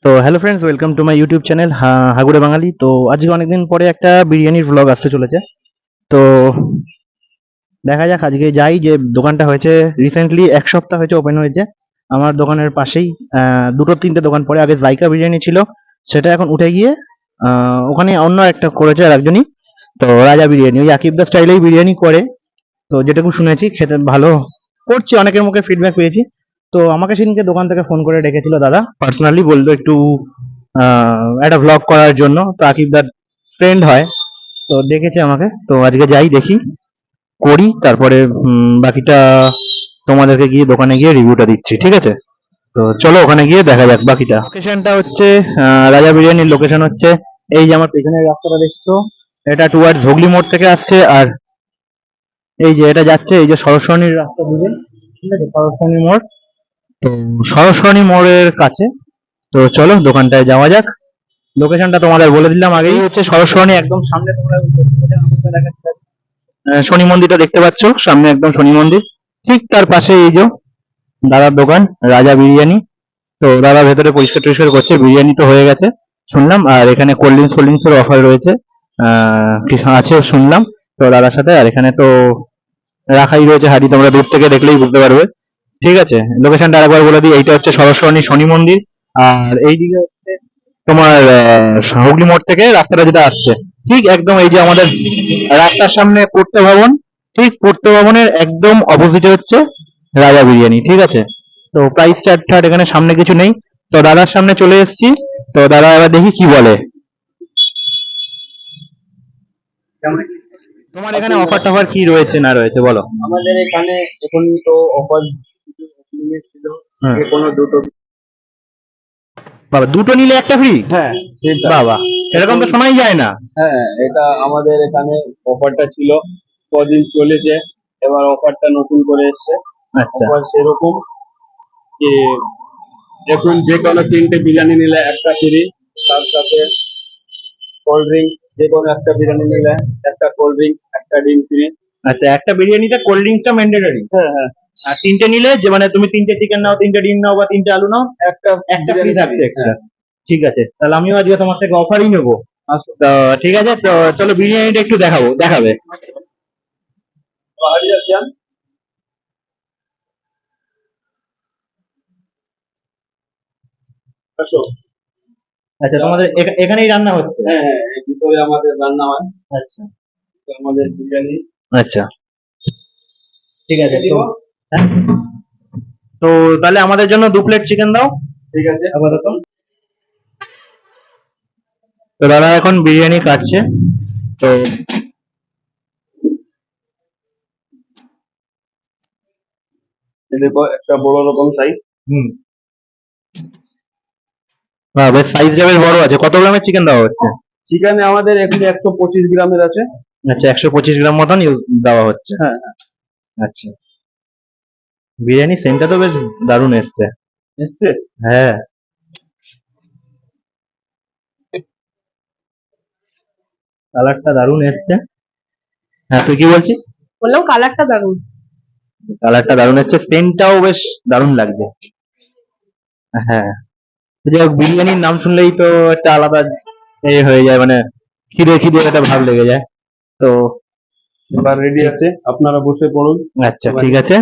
তো hello friends, welcome to my YouTube channel Hagure Bangali. তো আজকে অনেকদিন পরে একটা বিরিয়ানির ভ্লগ আসতে চলেছে। তো দেখা যাক, আজকে যাই যে দোকানটা হয়েছে রিসেন্টলি 1 সপ্তাহ হয়েছে ওপেন হয়েছে আমার দোকানের পাশেই। দুটো তিনটে দোকান পরে আগে জাইকা বিরিয়ানি ছিল, সেটা এখন উঠে গিয়ে ওখানে অন্য একটা করেছে আর একজনই। তো রাজা বিরিয়ানি, ওই আকিবদা স্টাইলেই বিরিয়ানি করে। তো যেটুকু শুনেছি খেতে ভালো করছে, অনেকের মুখে ফিডব্যাক পেয়েছি। তো আমাকে সেদিনকে দোকান থেকে ফোন করে ডেকেছিল দাদা, পার্সোনালি বললো একটু একটা ভ্লগ করার জন্য। তো আকিব দার ফ্রেন্ড হয়, তো ডেকেছে আমাকে। তো আজকে যাই, দেখি করি, তারপরে বাকিটা তোমাদেরকে গিয়ে দোকানে গিয়ে রিভিউটা দিচ্ছি, ঠিক আছে? তো চলো ওখানে গিয়ে দেখা যাক বাকিটা। লোকেশনটা হচ্ছে রাজা বিরিয়ানির লোকেশন হচ্ছে এই যে আমার পেছনের রাস্তাটা দেখছো, এটা টুয়ার্ডস হুগলি মোড় থেকে আসছে। আর এই যে এটা যাচ্ছে এই যে সরস্বনীর রাস্তা দিকে, ঠিক আছে? সরস্বনী মোড়। তো সরস্বনী মোড়ের কাছে। তো চলো দোকানটায় যাওয়া যাক। লোকেশনটা তোমাদের বলে দিলাম আগেই, হচ্ছে সরস্বনী একদম সামনে। তোমরা শনি মন্দিরটা দেখতে পাচ্ছ সামনে, একদম শনি মন্দির ঠিক তার পাশে এই যে দাদার দোকান রাজা বিরিয়ানি। তো দাদা ভেতরে পরিষ্কার টরিষ্কার করছে, বিরিয়ানি তো হয়ে গেছে শুনলাম। আর এখানে কোল্ড ড্রিঙ্কস এর অফার রয়েছে, কিছু আছে শুনলাম। তো দাদার সাথে, আর এখানে তো রাখাই রয়েছে হাঁড়ি, তোমরা দূর থেকে দেখলেই বুঝতে পারবে। ঠিক আছে, লোকেশনটা আরেকবার বলে দিই, এইটা হচ্ছে সরস্বনী শনি মন্দির। আর এইদিকে হচ্ছে তোমার হুগলি মোড় থেকে রাস্তাটা যেটা আসছে, ঠিক একদম এই যে আমাদের রাস্তার সামনে পূর্ত ভবন, ঠিক পূর্ত ভবনের একদম অপোজিটে হচ্ছে রাজা বিরিয়ানি, ঠিক আছে? তো প্রাইস চার্ট ঠাট এখানে সামনে কিছু নেই। তো দাদার সামনে চলে এসেছি। তো দাদা এবার দেখি কি বলে। তোমার এখানে আসুন অফার টফার কি রয়েছে না রয়েছে বলো। আমাদের এখানে এখন তো অফার লিমিট ছিল হ্যাঁ, যে কোনো দুটো। বাবা দুটো নিলে একটা ফ্রি? হ্যাঁ সেটা বাবা, এরকম এখন। তো শোনাই যায় না। হ্যাঁ, এটা আমাদের এখানে অফারটা ছিল, কদিন চলেছে। এবার অফারটা নতুন করে এসেছে। আচ্ছা অফার সেরকম যে এখন যে কোনো তিনটে বিরিয়ানি নিলে একটা ফ্রি, তার সাথে কোল্ড ড্রিঙ্কস, যে কোনো একটা বিরিয়ানি নিলে একটা কোল্ড ড্রিঙ্কস, একটা ডিম ফ্রি। আচ্ছা, একটা বিরিয়ানিতে কোল্ড ড্রিঙ্কসটা ম্যান্ডেটরি। হ্যাঁ হ্যাঁ, আর তিনটে নিলে, যে মানে তুমি তিনটে চিকেন নাও, তিনটে ডিম নাও বা তিনটে আলু নাও, একটা একটা ফ্রি বিরিয়ানি থাকছে ফ্রি। এক্সট্রা। হ্যাঁ, ঠিক আছে, তাহলে আমিও আজকে তোমার থেকে অফারই নেবো। আসো। তো ঠিক আছে, তো চলো বিরিয়ানিটা একটু দেখাবে। পাহাড়ি যাচ্ছেন, আসো। আচ্ছা, তোমাদের এখানেই রান্না হচ্ছে? হ্যাঁ হ্যাঁ, এর ভিতরে আমাদের রান্না হয়। আচ্ছা তো আমাদের বিরিয়ানি আচ্ছা, ঠিক আছে। দিব। তো হ্যাঁ, তো তাহলে আমাদের জন্য 2 প্লেট চিকেন দাও ঠিক আছে, আপাতত। তো দাদা এখন বিরিয়ানি কাটছে। তো এই দেখো একটা বড় রকম সাইজ। হুম, হ্যাঁ বেশ, সাইজটা বেশ বড় আছে। কত গ্রামের চিকেন দেওয়া হচ্ছে? চিকেনে আমাদের এখানে 125 গ্রামের আছে। আচ্ছা, 125 গ্রাম মতন দেওয়া হচ্ছে। হ্যাঁ, আচ্ছা, বিরিয়ানি সেন্টটা তো বেশ দারুণ এসছে। এসছে। হ্যাঁ, কালারটা দারুণ এসছে। হ্যাঁ, তুই কি বলছিস? বললাম কালারটা দারুণ। কালারটা দারুণ এসছে, সেন্টটাও বেশ দারুণ লাগছে। হ্যাঁ, যাই হোক, বিরিয়ানির নাম শুনলেই তো একটা আলাদা হয়ে যায়, মানে খিদে খিদে একটা ভাব লেগে যায়। তো এবার রেডি আছে, আপনারা বসে পড়ুন। আচ্ছা ঠিক আছে,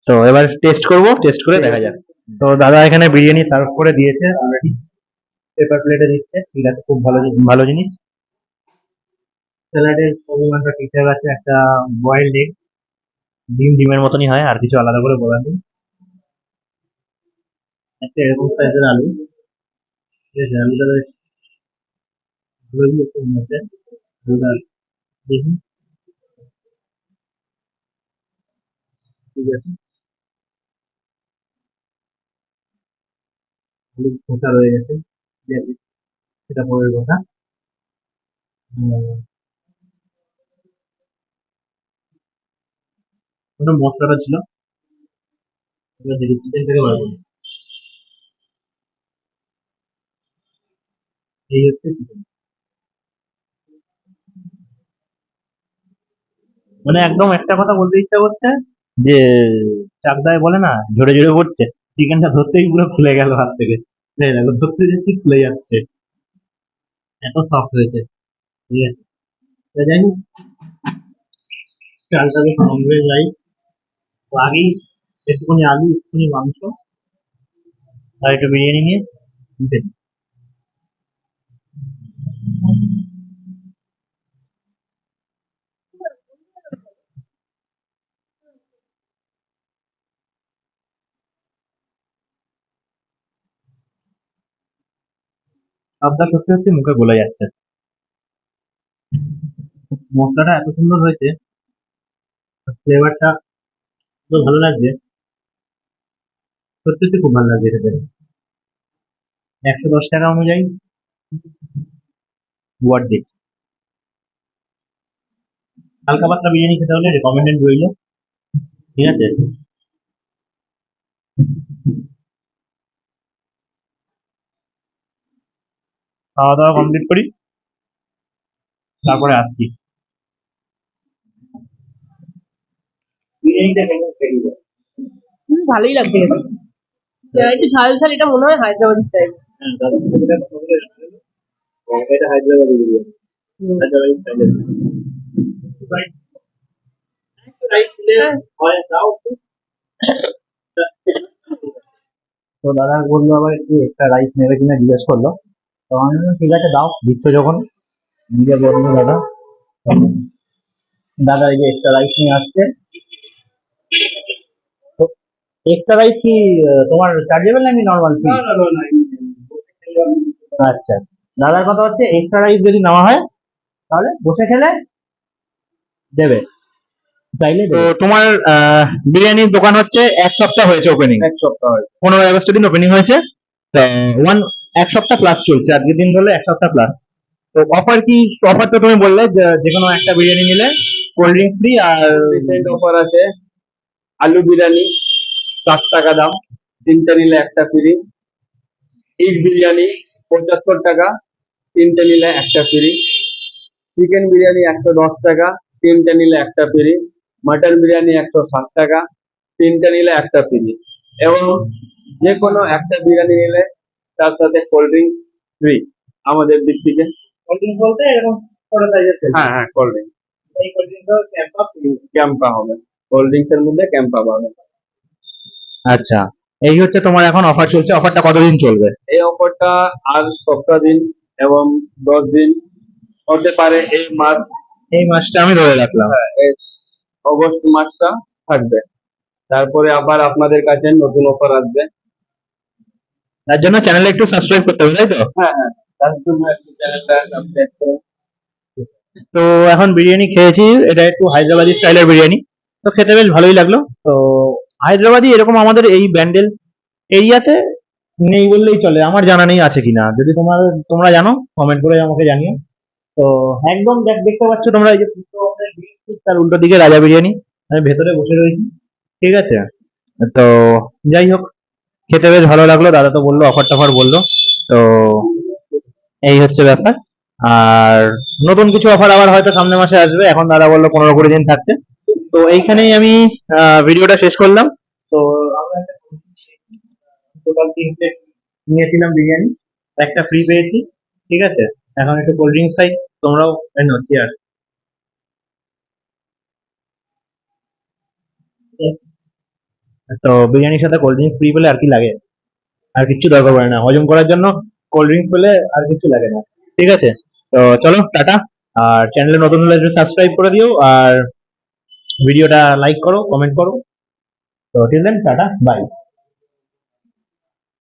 তো এবার টেস্ট করব, টেস্ট করে দেখা যাক। তো দাদা এখানে বিরিয়ানি সার্ভ করে দিয়েছে অলরেডি, পেপার প্লেটে দিচ্ছে। ঠিক আছে, খুব ভালো ভালো জিনিস। স্যালাডের পরিমাণটা ঠিকঠাক আছে। একটা বয়েলড এগ, ডিমের মতনই হয়, আর কিছু আলাদা করে বলার নেই। একটা এরকম সাইজের আলু, ঠিক আছে? আলুটা বেশ ভালোই একটু মধ্যে। আলুটা দেখি, ঠিক আছে। আলু খোসা রয়ে গেছে, ঠিক আছে, সেটা পরের কথা। ওটা মশলাটা ছিল, এবার দেখি চিকেন থেকে বার করি। এই হচ্ছে চিকেন, মানে একদম একটা কথা বলতে ইচ্ছা করছে যে চাকদায় বলে না ঝরে ঝরে পড়ছে, চিকেনটা ধরতেই পুরো খুলে গেল হাত থেকে। এই দেখো ধরতে যাচ্ছি খুলে যাচ্ছে, এত সফট হয়েছে। ঠিক আছে, তো যাই হোক, চালটাকে সঙ্গে যাই। তো আগেই একটুখানি আলু, একটুখানি মাংস আর একটু বিরিয়ানি নিয়ে উঠে দিই। সবটা সত্যি সত্যি মুখে গলে যাচ্ছে, মশলাটা এত সুন্দর হয়েছে, ফ্লেভারটা এত ভালো লাগছে, সত্যি সত্যি খুব ভালো লাগছে খেতে। 110 টাকা অনুযায়ী ওয়ার্ড দিই। হালকা পাতলা বিরিয়ানি খেতে হলে রেকমেন্ডেড রইলো। ঠিক আছে, খাওয়া দাওয়া কমপ্লিট করি, তারপরে আসছি। বিরিয়ানিটা কেমন খেয়ে ভালোই লাগছে খেতে। একটু ঝাল ঝাল, এটা মনে হয় হায়দ্রাবাদি স্টাইল। এটা হায়দ্রাবাদি বিরিয়ানি, হায়দ্রাবাদি স্টাইলের। তো দাদা বললো আবার একটু এক্সট্রা রাইস নেবে কিনা জিজ্ঞেস করলো। তো আমি বললাম, ঠিক আছে দাও, দিচ্ছ যখন। নিজে বললো দাদা। দাদা এই যে এক্সট্রা রাইস নিয়ে আসছে। তো এক্সট্রা রাইস কি তোমার চার্জেবল নাকি নর্মাল ফি? আচ্ছা, দাদার কথা হচ্ছে এক্সট্রা রাইস যদি নেওয়া হয় তাহলে বসে খেলে দেবে, চাইলে তো দেবে। তোমার বিরিয়ানির দোকান হচ্ছে 1 সপ্তাহ হয়েছে ওপেনিং, 1 সপ্তাহ হয়। 15 আগস্টের দিন ওপেনিং হয়েছে। তো 1 সপ্তাহ প্লাস চলছে, আজকের দিন ধরলে 1 সপ্তাহ প্লাস। তো অফার কি? অফার তো তুমি বললে যে যে কোনো একটা বিরিয়ানি নিলে কোল্ড ড্রিঙ্কস ফ্রি আর রিসেন্ট অফার আছে, আলু বিরিয়ানি 60 টাকা দাম, 3টে নিলে একটা ফ্রি। ইট বিরিয়ানি 75 টাকা, 3টে নিলে একটা ফ্রি। চিকেন বিরিয়ানি 110 টাকা, 3টে নিলে একটা ফ্রি। মটন বিরিয়ানি 160 টাকা, 3টে নিলে একটা ফ্রি। এবং যে কোনো একটা বিরিয়ানি নিলে তার সাথে কোল্ড ড্রিঙ্কস ফ্রি আমাদের দিক থেকে। কোল্ড ড্রিঙ্কস বলতে এরকম ছোট সাইজের হ্যাঁ হ্যাঁ, কোল্ড ড্রিঙ্কস এই cold drinks Campa free. Campa হবে, কোল্ড ড্রিঙ্কস এর মধ্যে ক্যাম্পা পাবে। আচ্ছা, এই হচ্ছে তোমার এখন অফার চলছে। অফারটা কতদিন চলবে? এই অফারটা আর সপ্তাহ দিন এবং 10 দিন হতে পারে। এই মাসটা আমি ধরে রাখলাম। এই অগস্ট মাসটা থাকবে, তারপরে আবার আপনাদের কাছে নতুন অফার আসবে। তার জন্য চ্যানেলে একটু সাবস্ক্রাইব করতে হবে, তাই তো? হ্যাঁ হ্যাঁ, তার জন্য একটু চ্যানেলটা সাবস্ক্রাইব করুন। তো এখন বিরিয়ানি খেয়েছি, এটা একটু হায়দ্রাবাদি স্টাইলের বিরিয়ানি, তো খেতে বেশ ভালোই লাগলো। তো হায়দ্রাবাদি এরকম আমাদের এই ব্যান্ডেল এরিয়াতে নেই বললেই চলে, আমার জানা নেই আছে কিনা। যদি তোমরা জানো কমেন্ট করে আমাকে জানিও। তো একদম দেখতে পাচ্ছ তোমরা, এই যে তার উল্টো দিকে রাজা বিরিয়ানি, আমি ভেতরে বসে রয়েছি। ঠিক আছে, তো যাই হোক, খেতে বেশ ভালো লাগলো। দাদা তো বললো অফার টফার বললো, তো এই হচ্ছে ব্যাপার। আর নতুন কিছু অফার আবার হয়তো সামনের মাসে আসবে, এখন দাদা বললো 15-20 দিন থাকতে। তো এইখানেই আমি ভিডিওটা শেষ করলাম। তো আমরা একটা টোটাল 3 প্লেট নিয়েছিলাম বিরিয়ানি, একটা ফ্রি পেয়েছি। ঠিক আছে, এখন একটু কোল্ড ড্রিঙ্কস খাই, তোমরাও নাও, চিয়ার্স। তো বিরিয়ানির সাথে কোল্ড ড্রিঙ্কস ফ্রি পেলে আর কি লাগে? আর কিচ্ছু দরকার পড়ে না, হজম করার জন্য কোল্ড ড্রিঙ্কস পেলে আর কিছু লাগে না। ঠিক আছে, তো চলো টাটা। আর চ্যানেলে নতুন হলে সাবস্ক্রাইব করে দিও, আর ভিডিওটা লাইক করো, কমেন্ট করো। তো টিল দেন টাটা, বাই।